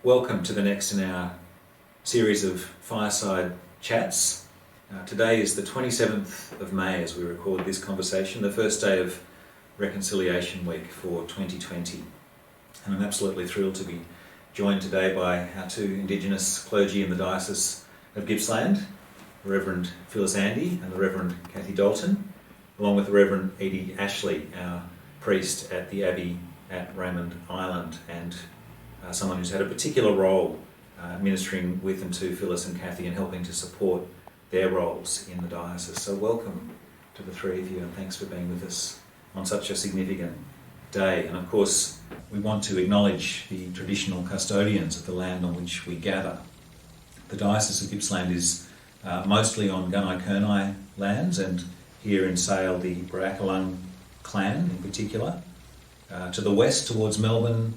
Welcome to the next in our series of fireside chats. Today is the 27th of May as we record this conversation, the first day of Reconciliation Week for 2020. And I'm absolutely thrilled to be joined today by our two Indigenous clergy in the Diocese of Gippsland, the Revd Phyllis Andy and the Revd Kathy Dalton, along with the Revd Edie Ashley, our priest at the Abbey at Raymond Island, and someone who's had a particular role ministering with and to Phyllis and Kathy and helping to support their roles in the diocese. So welcome to the three of you, and thanks for being with us on such a significant day. And of course, we want to acknowledge the traditional custodians of the land on which we gather. The Diocese of Gippsland is mostly on Gunai lands, and here in Sale, the Baracalung clan in particular. To the west, towards Melbourne,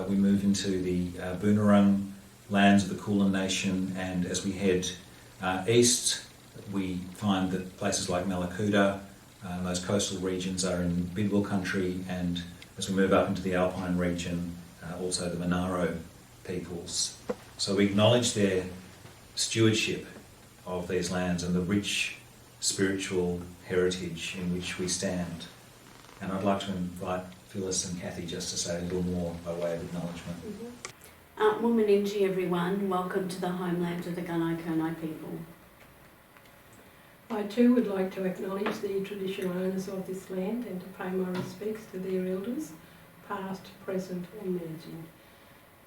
we move into the Boonwurrung lands of the Kulin Nation, and as we head east, we find that places like Malakuta, those coastal regions, are in Bidwell country, and as we move up into the Alpine region, also the Monaro peoples. So we acknowledge their stewardship of these lands and the rich spiritual heritage in which we stand. And I'd like to invite Phyllis and Kathy just to say a little more by way of acknowledgement. Muminginji everyone, welcome to the homeland of the Gunai people. I too would like to acknowledge the traditional owners of this land and to pay my respects to their elders, past, present and emerging.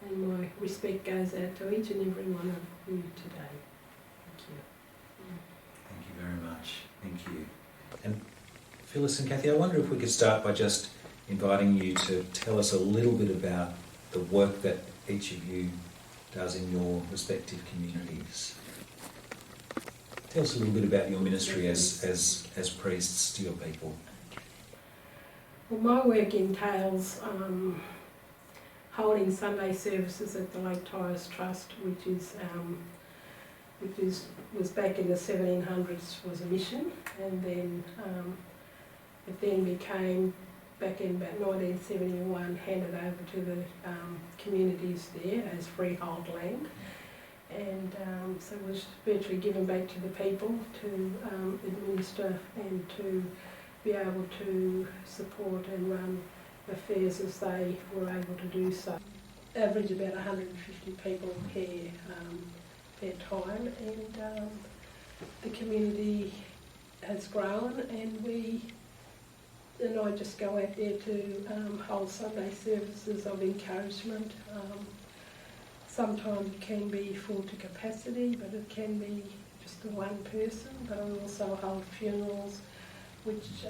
And my respect goes out to each and every one of you today. Thank you. Thank you very much. Thank you. And Phyllis and Kathy, I wonder if we could start by just inviting you to tell us a little bit about the work that each of you does in your respective communities. Tell us a little bit about your ministry as priests to your people. Well, my work entails holding Sunday services at the Lake Tyers Trust, which was back in the 1700s, was a mission, and then it then became, back in about 1971, handed over to the communities there as freehold land, and so it was virtually given back to the people to administer and to be able to support and run affairs as they were able to do so. Average about 150 people per time, and the community has grown, and I just go out there to hold Sunday services of encouragement. Sometimes it can be full to capacity, but it can be just the one person. But I also hold funerals, which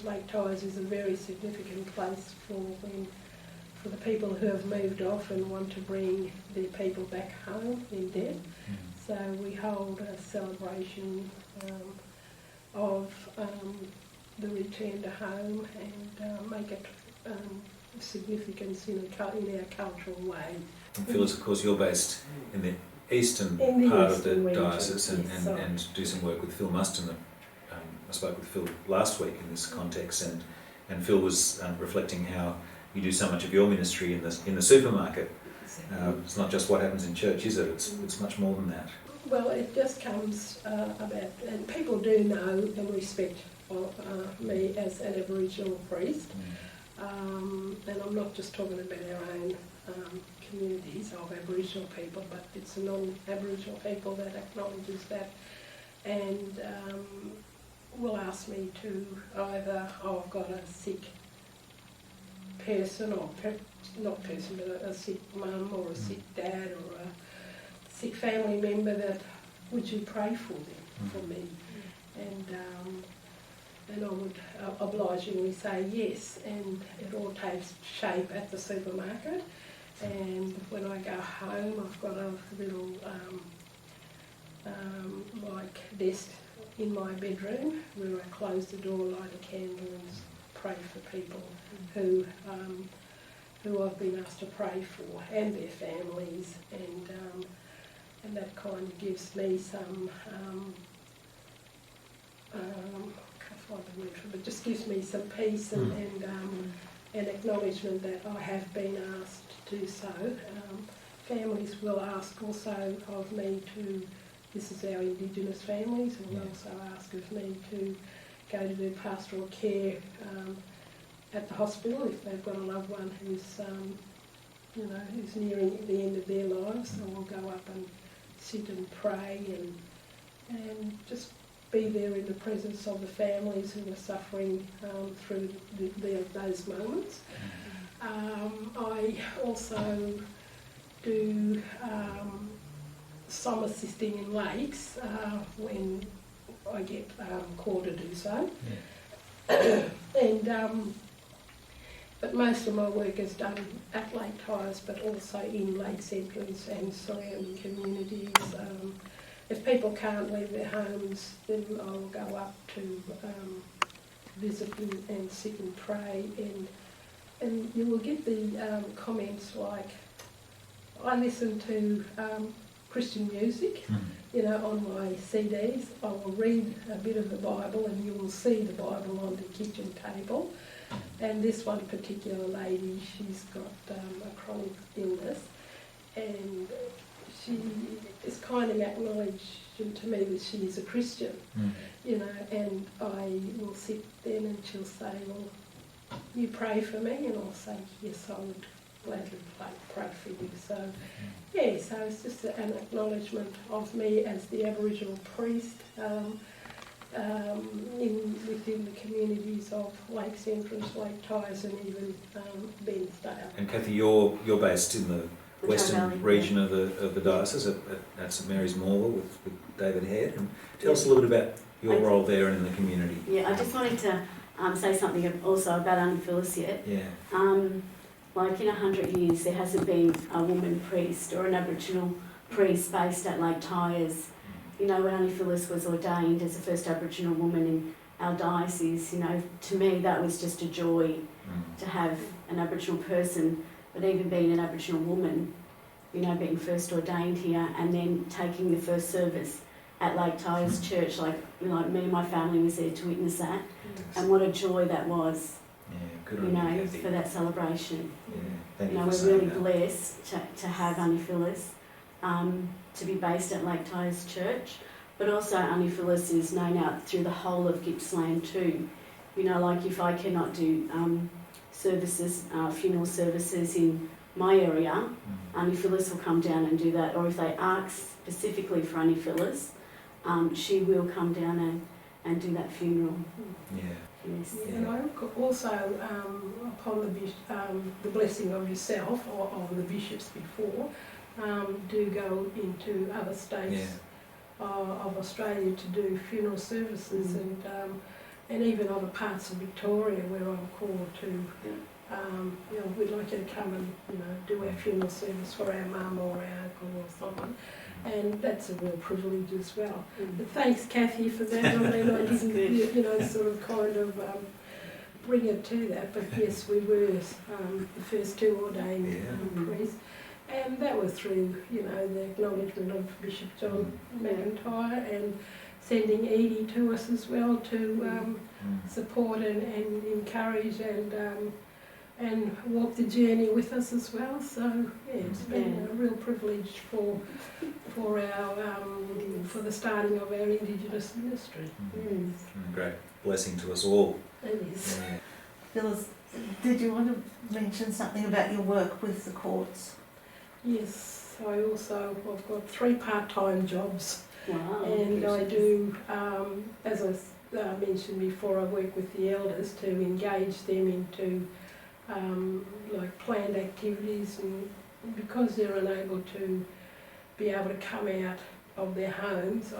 Lake Tyers is a very significant place for the people who have moved off and want to bring their people back home in death. So we hold a celebration of the return to home and make it significance in our cultural way. And Phyllis, of course, you're based in the eastern part of the diocese and do some work with Phil Muston. I spoke with Phil last week in this context, and Phil was reflecting how you do so much of your ministry in the supermarket. It's not just what happens in church, is it? It's much more than that. Well, it just comes about, and people do know and respect me as an Aboriginal priest, and I'm not just talking about our own communities of Aboriginal people, but it's non-Aboriginal people that acknowledges that, and will ask me to either, I've got a sick person, or not person, but a sick mum or a sick dad or a sick family member, that would you pray for them, for me? And I would obligingly say yes, and it all takes shape at the supermarket. And when I go home, I've got a little like desk in my bedroom where I close the door, light a candle and pray for people who I've been asked to pray for and their families, and that kind of gives me some, I can't find the word for it, but just gives me some peace and acknowledgement that I have been asked to do so. Families will ask also of me to, this is our Indigenous families, will also ask of me to go to do pastoral care at the hospital if they've got a loved one who's who's nearing the end of their lives. So we'll go up and sit and pray and just be there in the presence of the families who are suffering through those moments. I also do some assisting in lakes when I get called to do so. But most of my work is done at Lake Tyers, but also in Lakes Entrance and surrounding communities. If people can't leave their homes, then I'll go up to visit and sit and pray. And you will get the comments like, I listen to Christian music, on my CDs. I will read a bit of the Bible and you will see the Bible on the kitchen table. And this one particular lady, she's got a chronic illness, and she is kind of acknowledging to me that she is a Christian, and I will sit then and she'll say, well, you pray for me? And I'll say, yes, I would gladly pray for you. So, so it's just an acknowledgement of me as the Aboriginal priest within the communities of Lakes Entrance, Lake Tyers and even Bensdale. And Kathy, you're based in the western region of the diocese at St Mary's Morwell with David Head. And tell us a little bit about your role there and in the community. Yeah, I just wanted to say something also about Auntie Phyllis yet. Yeah. Like in 100 years there hasn't been a woman priest or an Aboriginal priest based at Lake Tyers. When Auntie Phyllis was ordained as the first Aboriginal woman in our diocese, to me that was just a joy to have an Aboriginal person, but even being an Aboriginal woman, being first ordained here and then taking the first service at Lake Tyers Church, like me and my family was there to witness that, and what a joy that was. Yeah, good on you, Kathy. For that celebration. Yeah, thank you for we're saying really that. blessed to have Auntie Phyllis to be based at Lake Tyers Church, but also Auntie Phyllis is known out through the whole of Gippsland too. Like if I cannot do services, funeral services in my area, Auntie Phyllis will come down and do that, or if they ask specifically for Auntie Phyllis, she will come down and do that funeral. Yeah. Yes. Yeah, and I also, upon the blessing of yourself or of the bishops before, do go into other states of Australia to do funeral services and even other parts of Victoria where I'm called to. We'd like you to come and do our funeral service for our mum or our uncle or someone. And that's a real privilege as well. But thanks, Kathy, for that. I mean, I didn't, sort of kind of bring it to that. But yes, we were the first two ordained priests. And that was through, the acknowledgement of Bishop John McIntyre and sending Edie to us as well to support and encourage and walk the journey with us as well. So it's been a real privilege for our for the starting of our Indigenous ministry. Great blessing to us all. It is. Yeah. Phyllis, did you want to mention something about your work with the courts? Yes, I've got 3 part-time jobs. Wow. And I do, as I mentioned before, I work with the elders to engage them into planned activities, and because they're unable to be able to come out of their homes,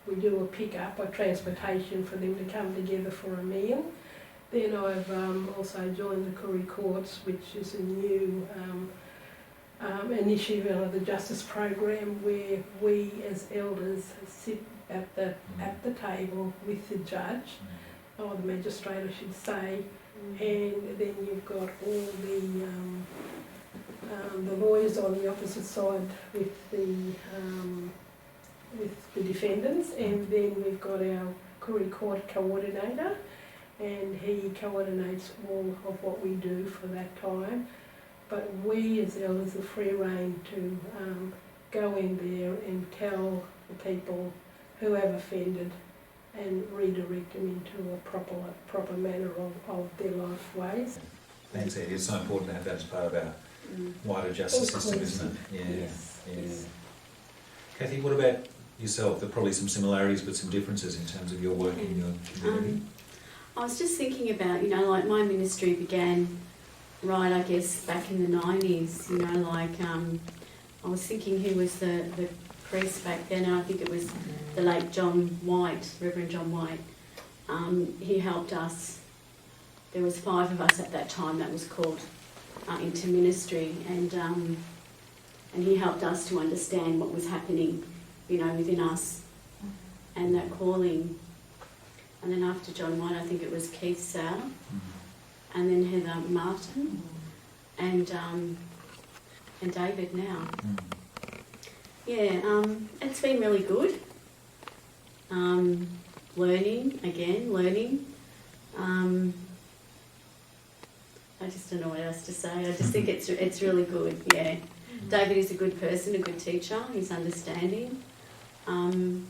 we do a pick-up, a transportation for them to come together for a meal. Then I've also joined the Koori Courts, which is a new initiative out of the Justice Program where we as elders sit at the table with the judge, or the magistrate I should say, and then you've got all the lawyers on the opposite side with the defendants, and then we've got our court coordinator, and he coordinates all of what we do for that time. But we as elders are free rein to go in there and tell the people who have offended and redirect them into a proper manner of their life ways. Thanks, Eddie. It's so important to have that as part of our wider justice system, isn't it? Yeah. Yes. Kathy, what about yourself? There are probably some similarities but some differences in terms of your work in your community. I was just thinking about, like my ministry began right, I guess, back in the 90s, I was thinking who was the priest back then, and I think it was the late John White, Reverend John White. He helped us. There was 5 of us at that time that was called into ministry, and he helped us to understand what was happening, within us and that calling. And then after John White, I think it was Keith Sauer, and then Heather Martin, and David now. Yeah, it's been really good. Learning. I just don't know what else to say. I just think it's really good. Yeah, David is a good person, a good teacher. He's understanding. I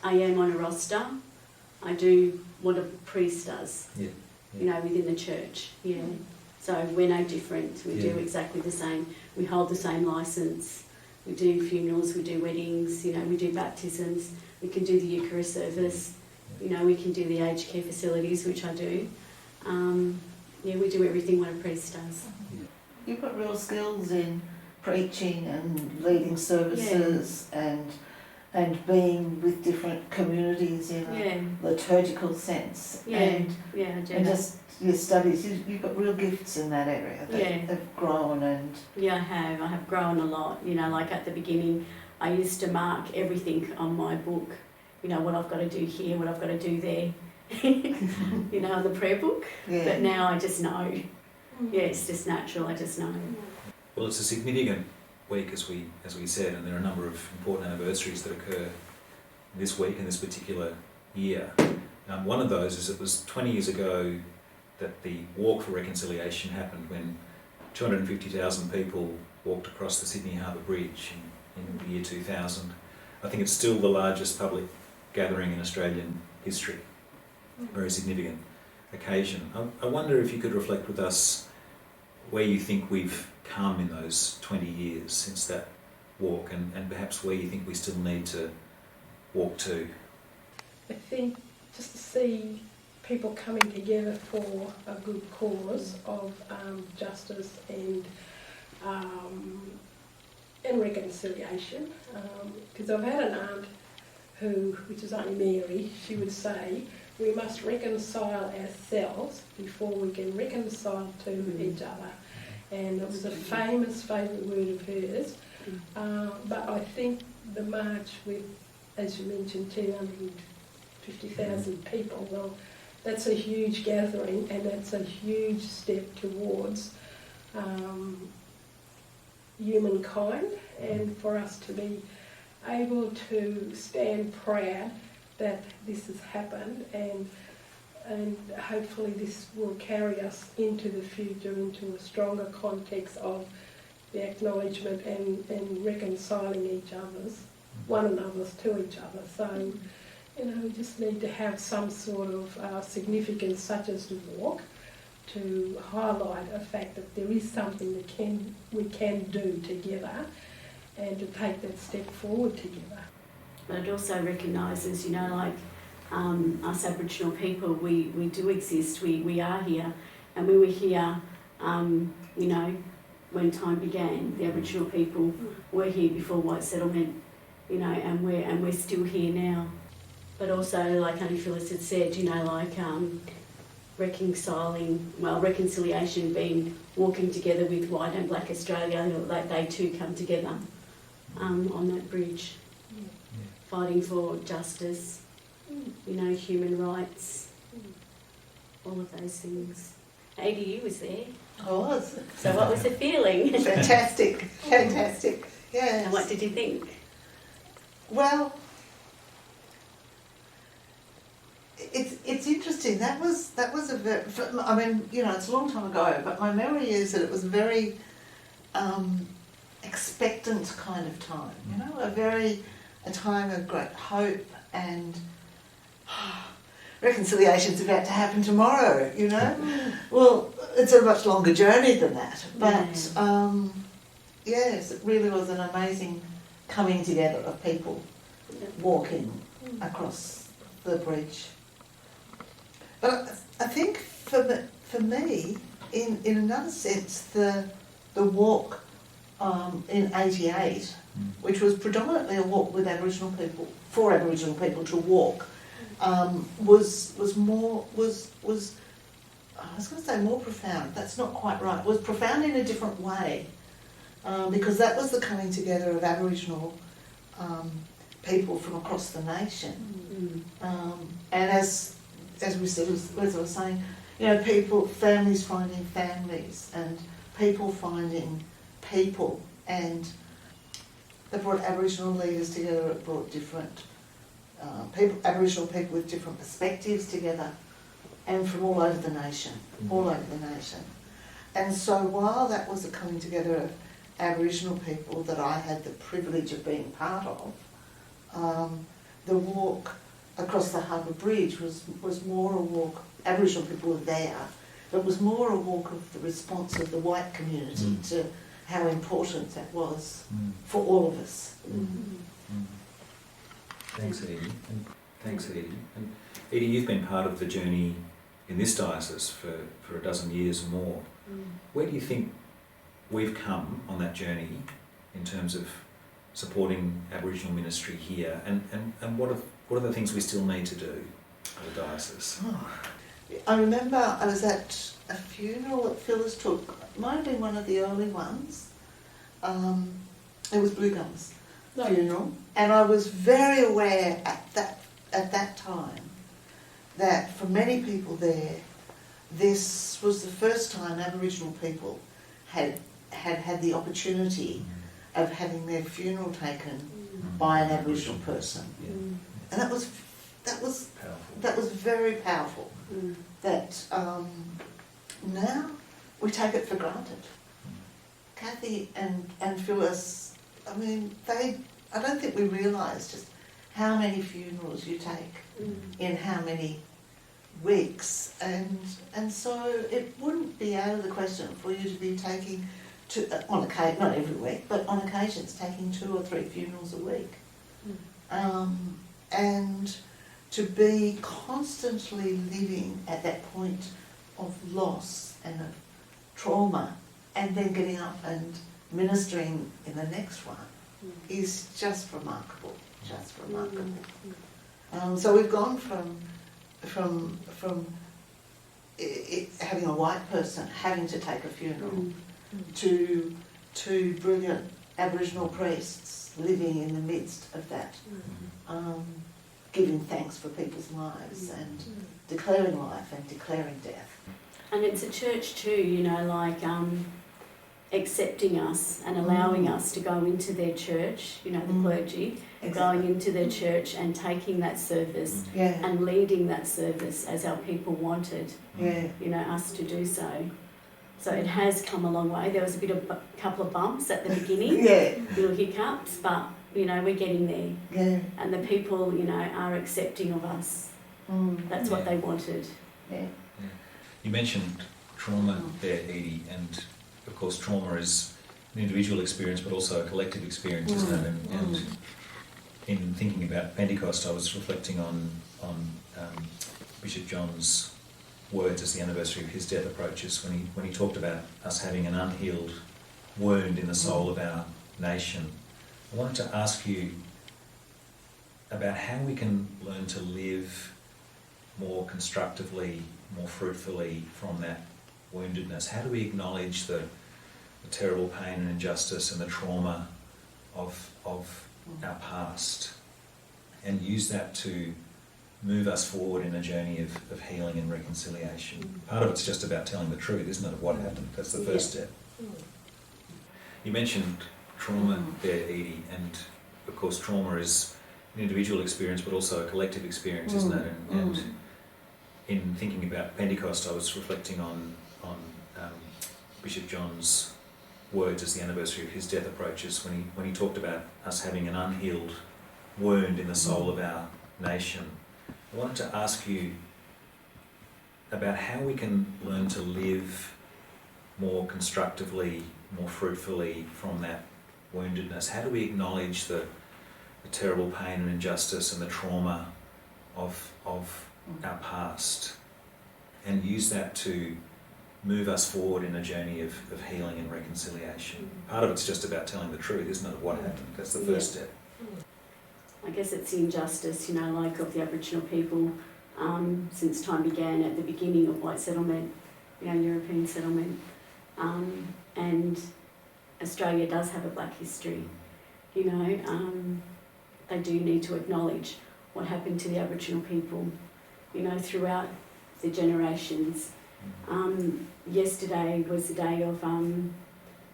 am on a roster. I do what a priest does. Within the church. Yeah. So we're no different. We do exactly the same. We hold the same licence. We do funerals, we do weddings, we do baptisms, we can do the Eucharist service, we can do the aged care facilities, which I do. We do everything what a priest does. You've got real skills in preaching and leading services and being with different communities in a liturgical sense. I do. And just your studies, you've got real gifts in that area that have grown and... Yeah, I have grown a lot. Like at the beginning, I used to mark everything on my book, what I've got to do here, what I've got to do there, on the prayer book. Yeah. But now I just know. Yeah, it's just natural, I just know. Well, it's a significant week, as we said, and there are a number of important anniversaries that occur this week in this particular year. One of those is it was 20 years ago that the Walk for Reconciliation happened, when 250,000 people walked across the Sydney Harbour Bridge in the year 2000. I think it's still the largest public gathering in Australian history. Very significant occasion. I wonder if you could reflect with us where you think we've come in those 20 years since that walk, and perhaps where you think we still need to walk to. I think just to see people coming together for a good cause of justice and reconciliation. Because I've had an aunt which is Auntie Mary, she would say, we must reconcile ourselves before we can reconcile to each other. And it was a famous favourite word of hers. But I think the march with, as you mentioned, 250,000 people, well, that's a huge gathering, and that's a huge step towards humankind, and for us to be able to stand proud that this has happened, and hopefully this will carry us into the future, into a stronger context of the acknowledgement and reconciling one another's to each other. So, we just need to have some sort of significance, such as the walk, to highlight a fact that there is something that we can do together, and to take that step forward together. But it also recognises, us Aboriginal people, we do exist, we are here, and we were here, when time began. The Aboriginal people were here before white settlement, and we're still here now. But also, like Auntie Phyllis had said, reconciliation being walking together with white and black Australia, like they too come together on that bridge. fighting for justice, you know, human rights, all of those things. Edie, you was there. I was. So what was the feeling? Fantastic, fantastic. Yes. And what did you think? Well, it's interesting. That was a very, I mean, you know, it's a long time ago, but my memory is that it was a very expectant kind of time. You know, a time of great hope and reconciliation's about to happen tomorrow. You know, well, it's a much longer journey than that, but yes, it really was an amazing coming together of people walking across the bridge. But I think for me, in another sense, the walk in '88, which was predominantly a walk with Aboriginal people, for Aboriginal people to walk, was I was going to say more profound. That's not quite right. It was profound in a different way, because that was the coming together of Aboriginal people from across the nation, and as we said, as I was saying, you know, families finding families, and people finding people, and they brought Aboriginal leaders together. It brought different Aboriginal people with different perspectives together, and from all over the nation, And so while that was a coming together of Aboriginal people that I had the privilege of being part of, the walk across the Harbour Bridge was more a walk, Aboriginal people were there, but it was more a walk of the response of the white community to how important that was for all of us. Thanks, Edie. And Edie, you've been part of the journey in this diocese for a dozen years or more. Where do you think we've come on that journey in terms of supporting Aboriginal ministry here, and what are the things we still need to do at the diocese? I remember I was at a funeral that Phyllis took. It might have been one of the early ones. It was Blue Gum's funeral, and I was very aware at that time that for many people there, this was the first time Aboriginal people had the opportunity of having their funeral taken by an Aboriginal person, and that was powerful. That was very powerful. That now we take it for granted. Kathy and Phyllis, I mean, I don't think we realise just how many funerals you take in how many weeks, and so it wouldn't be out of the question for you to be taking, on occasion, not every week, but on occasions taking 2 or 3 funerals a week, and to be constantly living at that point of loss and of trauma, and then getting up and ministering in the next one is just remarkable, So we've gone from having a white person having to take a funeral to 2 brilliant Aboriginal priests living in the midst of that, giving thanks for people's lives and declaring life and declaring death. And it's a church too, you know, like accepting us and allowing us to go into their church, you know, the clergy, going into their church and taking that service and leading that service as our people wanted, you know, us to do so. So it has come a long way. There was a couple of bumps at the beginning, little hiccups, but, you know, we're getting there. And the people, you know, are accepting of us. That's what they wanted. You mentioned trauma there, Edie, and of course trauma is an individual experience but also a collective experience, isn't it? And in thinking about Pentecost, I was reflecting on Bishop John's words as the anniversary of his death approaches, when he talked about us having an unhealed wound in the soul of our nation. I wanted to ask you about how we can learn to live more constructively, more fruitfully from that woundedness. How do we acknowledge the terrible pain and injustice and the trauma of our past? and use that to move us forward in a journey of healing and reconciliation. Part of it's just about telling the truth, isn't it, of what happened? That's the first step. You mentioned trauma there, Edie, and of course trauma is an individual experience but also a collective experience, isn't it? And in thinking about Pentecost, I was reflecting on Bishop John's words as the anniversary of his death approaches, when he talked about us having an unhealed wound in the soul of our nation. I wanted to ask you about how we can learn to live more constructively, more fruitfully from that woundedness. How do we acknowledge the terrible pain and injustice and the trauma of our past and use that to move us forward in a journey of healing and reconciliation? Part of it's just about telling the truth, isn't it, of what happened? That's the first step. I guess it's the injustice, like of the Aboriginal people since time began at the beginning of white settlement, European settlement. And Australia does have a black history, they do need to acknowledge what happened to the Aboriginal people, throughout the generations. Yesterday was the day of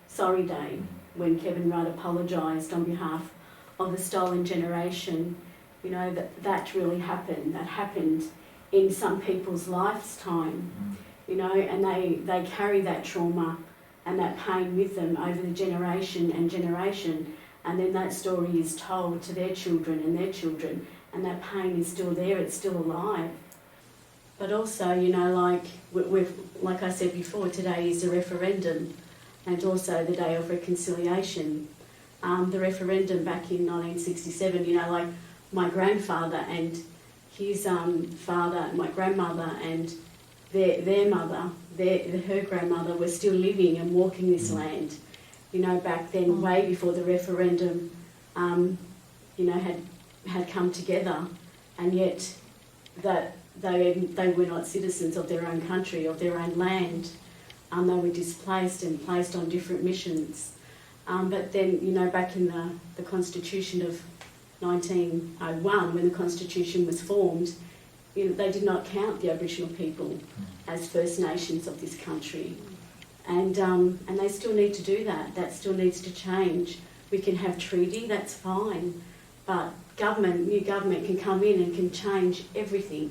Sorry Day, when Kevin Rudd apologised on behalf of the stolen generation. That really happened. That happened in some people's lifetime, and they carry that trauma and that pain with them over the generation and generation, and then that story is told to their children, and that pain is still there, it's still alive. But also, like I said before, today is a referendum, and also the day of reconciliation. The referendum back in 1967, my grandfather and his father, my grandmother and their mother, her grandmother were still living and walking this land. Back then, way before the referendum, had come together, and yet that they were not citizens of their own country, of their own land. They were displaced and placed on different missions. But then, back in the Constitution of 1901, when the Constitution was formed, they did not count the Aboriginal people as First Nations of this country. And they still need to do that. That still needs to change. We can have treaty, that's fine, but new government can come in and can change everything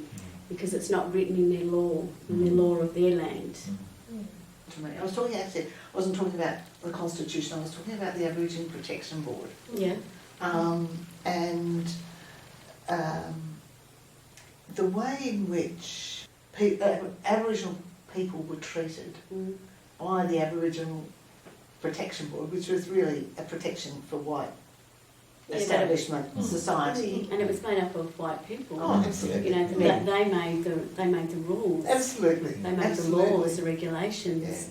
because it's not written in their law of their land. I was talking, actually, I wasn't talking about the Constitution, I was talking about the Aboriginal Protection Board. Yeah. And the way in which Aboriginal people were treated by the Aboriginal Protection Board, which was really a protection for white establishment society. And it was made up of white people. Oh, absolutely. They made the rules. Absolutely. They made the laws, the regulations. Yeah.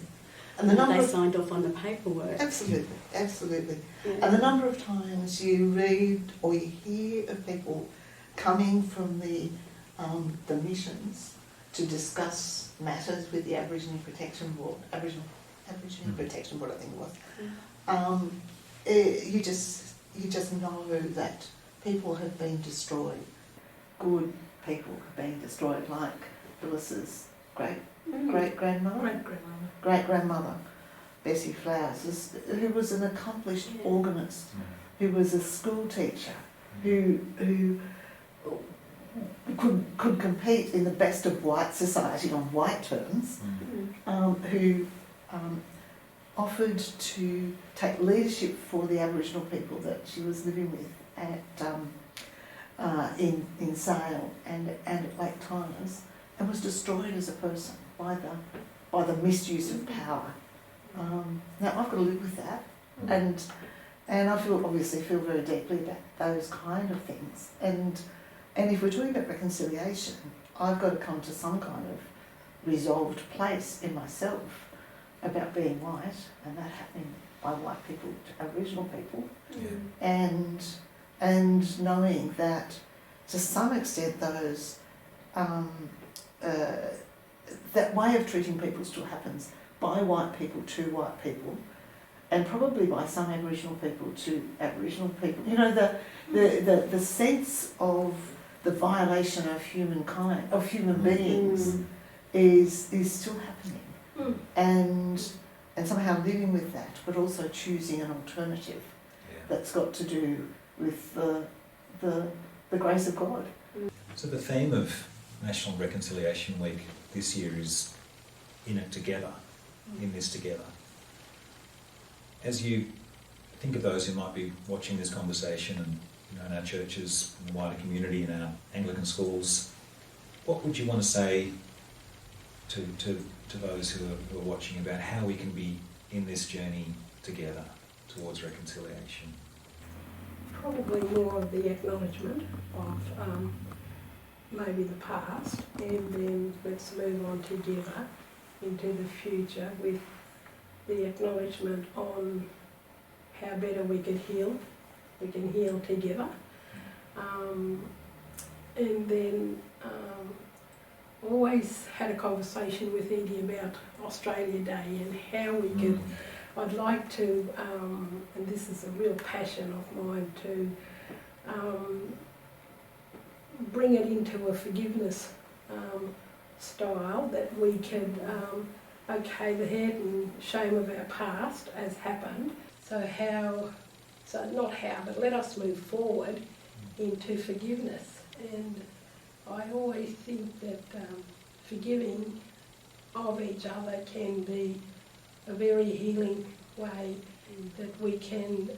And the number they signed off on the paperwork. Absolutely. Yeah. And the number of times you read or you hear of people coming from the missions to discuss matters with the Aboriginal Protection Board, Aboriginal Protection Board, I think it was. You just know that people have been destroyed. Good people have been destroyed, like Phyllis's great-grandmother, Bessie Flowers, who was an accomplished organist, who was a school teacher, who could compete in the best of white society on white terms, who offered to take leadership for the Aboriginal people that she was living with at in Sale and at Lake Tyers, and was destroyed as a person by the misuse of power. Now I've got to live with that, and I obviously feel very deeply about those kind of things. And if we're talking about reconciliation, I've got to come to some kind of resolved place in myself about being white, and that happening by white people to Aboriginal people, and knowing that to some extent those that way of treating people still happens by white people to white people, and probably by some Aboriginal people to Aboriginal people. You know, the sense of the violation of humankind, of human beings, is still happening, and somehow living with that, but also choosing an alternative that's got to do with the grace of God. So the theme of National Reconciliation Week this year is in it together, in this together. As you think of those who might be watching this conversation and, you know, in our churches, in the wider community, in our Anglican schools, what would you want to say to those who are watching about how we can be in this journey together towards reconciliation? Probably more of the acknowledgement of maybe the past, and then let's move on together into the future with the acknowledgement on how better we can heal. We can heal together. And then always had a conversation with Edie about Australia Day and how we could, I'd like to, and this is a real passion of mine, to bring it into a forgiveness style, that we could, okay, the hurt and shame of our past has happened, so not how, but let us move forward into forgiveness. And I always think that forgiving of each other can be a very healing way that we can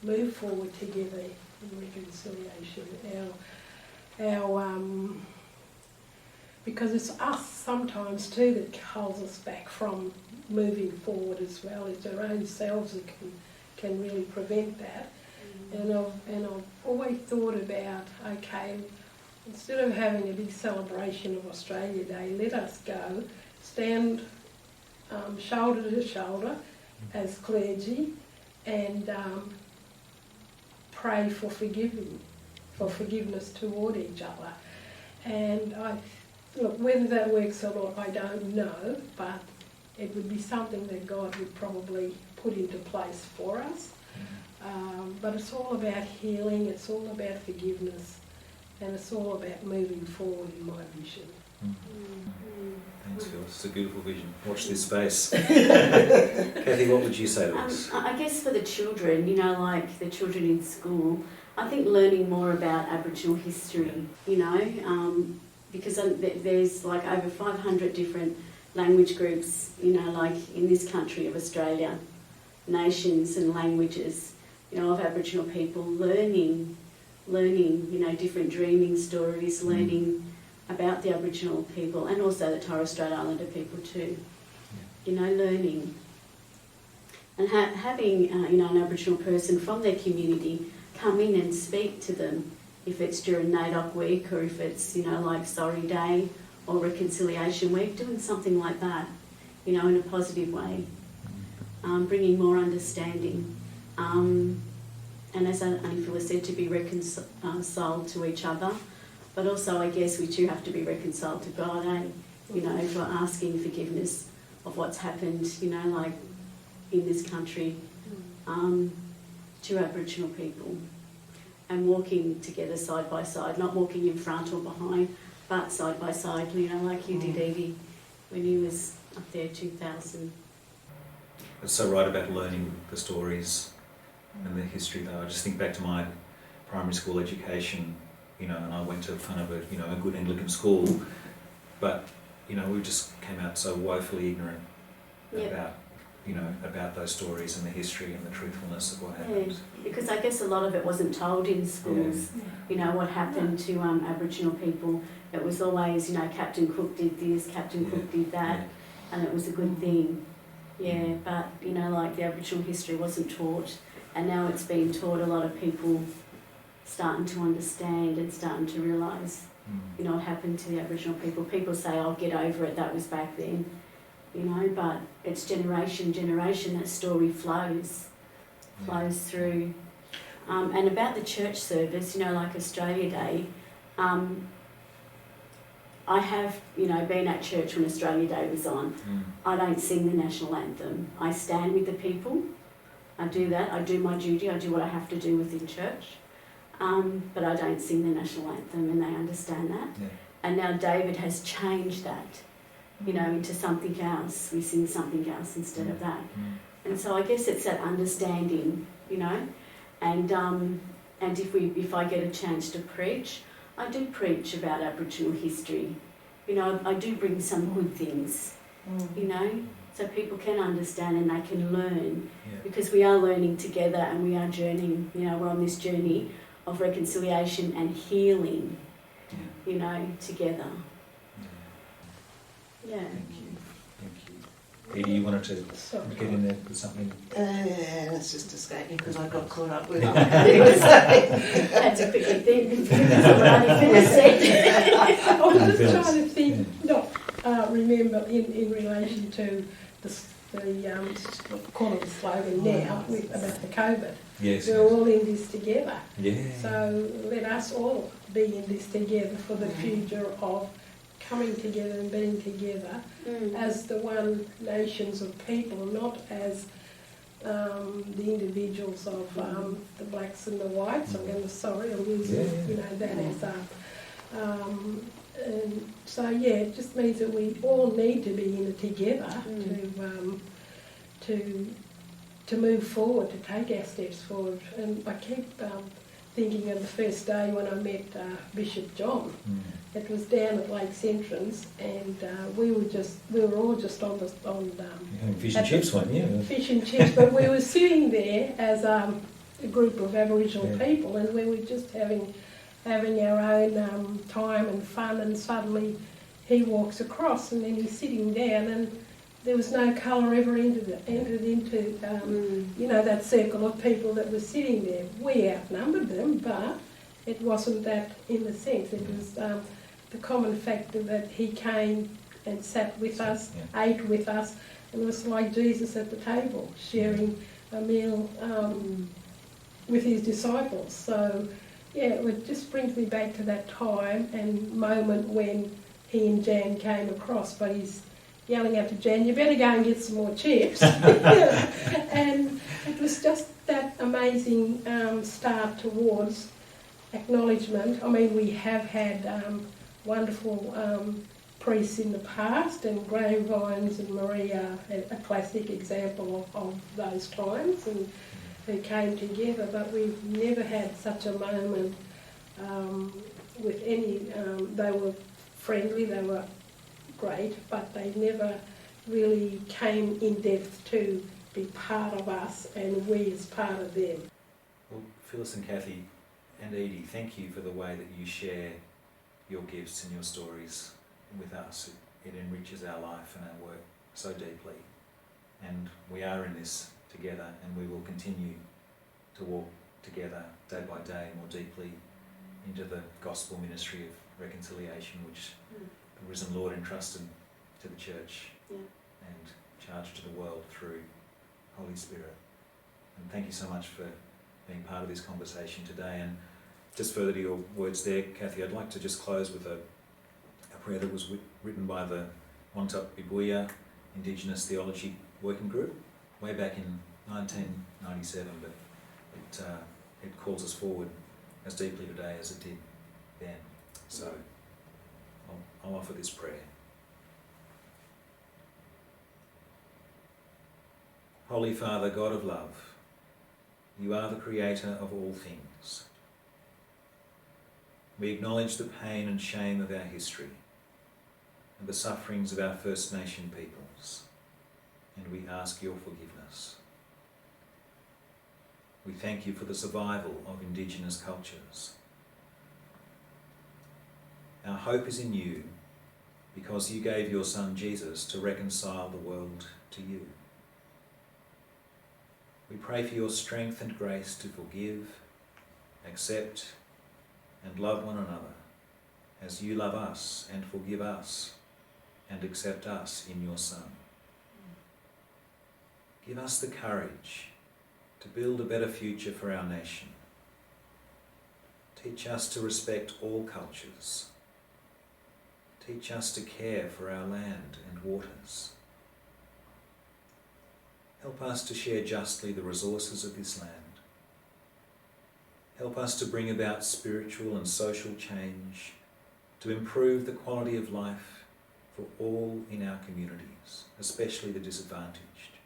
move forward together in reconciliation. Because it's us sometimes too that holds us back from moving forward as well. It's our own selves that can really prevent that. And I've always thought about, okay, instead of having a big celebration of Australia Day, let us go, stand shoulder to shoulder as clergy and pray for forgiveness toward each other. And look, whether that works or not, I don't know, but it would be something that God would probably put into place for us. But it's all about healing, it's all about forgiveness, and it's all about moving forward in my vision. Thanks, Phyllis. It's a beautiful vision. Watch this space. Kathy, what would you say to us? I guess for the children, you know, like the children in school, I think learning more about Aboriginal history, you know, because there's like over 500 different language groups, you know, like in this country of Australia, nations and languages, you know, of Aboriginal people, learning, you know, different dreaming stories, learning about the Aboriginal people and also the Torres Strait Islander people too, you know, learning. And having, you know, an Aboriginal person from their community come in and speak to them, if it's during NAIDOC week or if it's, you know, like Sorry Day or Reconciliation Week, doing something like that, you know, in a positive way, bringing more understanding. And as Auntie Phyllis said, to be reconciled to each other, but also I guess we too have to be reconciled to God, you know, for asking forgiveness of what's happened, you know, like in this country, to Aboriginal people, and walking together side by side, not walking in front or behind, but side by side, you know, like you did, Edie, when you was up there 2000. It's so right about learning the stories and the history though. I just think back to my primary school education, you know, and I went to kind of a good Anglican school, but, you know, we just came out so woefully ignorant about those stories and the history and the truthfulness of what happened. Yeah, because I guess a lot of it wasn't told in schools, you know, what happened to Aboriginal people. It was always, you know, Captain Cook did this, Captain Cook did that, and it was a good thing. Yeah, but, you know, like the Aboriginal history wasn't taught, and now it's being taught. A lot of people starting to understand and starting to realise, you know, what happened to the Aboriginal people. People say, "I'll get over it, that was back then," you know, but it's generation, that story flows through. And about the church service, you know, like Australia Day, I have, you know, been at church when Australia Day was on. I don't sing the national anthem. I stand with the people I do that, I do my duty, I do what I have to do within church, but I don't sing the national anthem, and they understand that. Yeah. And now David has changed that, you know, into something else. We sing something else instead of that. And so I guess it's that understanding, you know, and if I get a chance to preach, I do preach about Aboriginal history. You know, I do bring some good things, you know, so people can understand and they can learn, because we are learning together and we are journeying, you know, we're on this journey of reconciliation and healing, you know, together. Yeah. Thank you. Edie, you wanted to get in there with something? It's just escaping because I got caught up with it. Had to quickly think because what Auntie Phyllis said. I was just trying to think, remember in relation to call it the slogan now about the COVID. Yes. We're all in this together. Yeah. So let us all be in this together for the future of coming together and being together as the one nations of people, not as the individuals of the blacks and the whites. I'm using that as and so it just means that we all need to be in it together to move forward, to take our steps forward. And I keep thinking of the first day when I met Bishop John. It was down at Lakes Entrance, and we were all just on fish and chips one, fish and chips, but we were sitting there as a group of Aboriginal people, and we were just having our own time and fun, and suddenly he walks across and then he's sitting down, and there was no colour ever entered into that circle of people that were sitting there. We outnumbered them, but it wasn't that in the sense. It was the common factor that he came and sat with us, ate with us, and it was like Jesus at the table, sharing a meal with his disciples. So, it just brings me back to that time and moment when he and Jan came across, but he's yelling out to Jan, "You better go and get some more chips." And it was just that amazing start towards acknowledgement. I mean, we have had wonderful priests in the past, and Graham Vines and Maria, a classic example of those times, and who came together, but we've never had such a moment with any, they were friendly, they were great, but they never really came in depth to be part of us and we as part of them. Well, Phyllis and Kathy and Edie, thank you for the way that you share your gifts and your stories with us. It enriches our life and our work so deeply, and we are in this together, and we will continue to walk together day by day more deeply into the gospel ministry of reconciliation which the risen Lord entrusted to the church and charged to the world through Holy Spirit. And thank you so much for being part of this conversation today. And just further to your words there, Kathy, I'd like to just close with a prayer that was written by the Wantap Ibuya Indigenous Theology Working Group way back in 1997, but it calls us forward as deeply today as it did then. So I'll offer this prayer. Holy Father, God of love, you are the creator of all things. We acknowledge the pain and shame of our history and the sufferings of our First Nation peoples, and we ask your forgiveness. We thank you for the survival of Indigenous cultures. Our hope is in you because you gave your Son Jesus to reconcile the world to you. We pray for your strength and grace to forgive, accept, and love one another as you love us and forgive us and accept us in your Son. Give us the courage to build a better future for our nation. Teach us to respect all cultures. Teach us to care for our land and waters. Help us to share justly the resources of this land. Help us to bring about spiritual and social change, to improve the quality of life for all in our communities, especially the disadvantaged.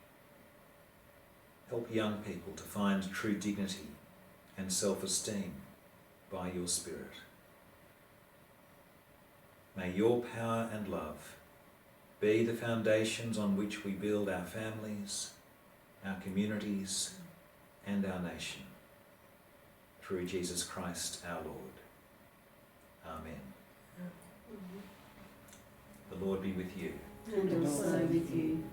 Help young people to find true dignity and self-esteem by your Spirit. May your power and love be the foundations on which we build our families, our communities, and our nation. Through Jesus Christ our Lord. Amen. The Lord be with you. And also with you.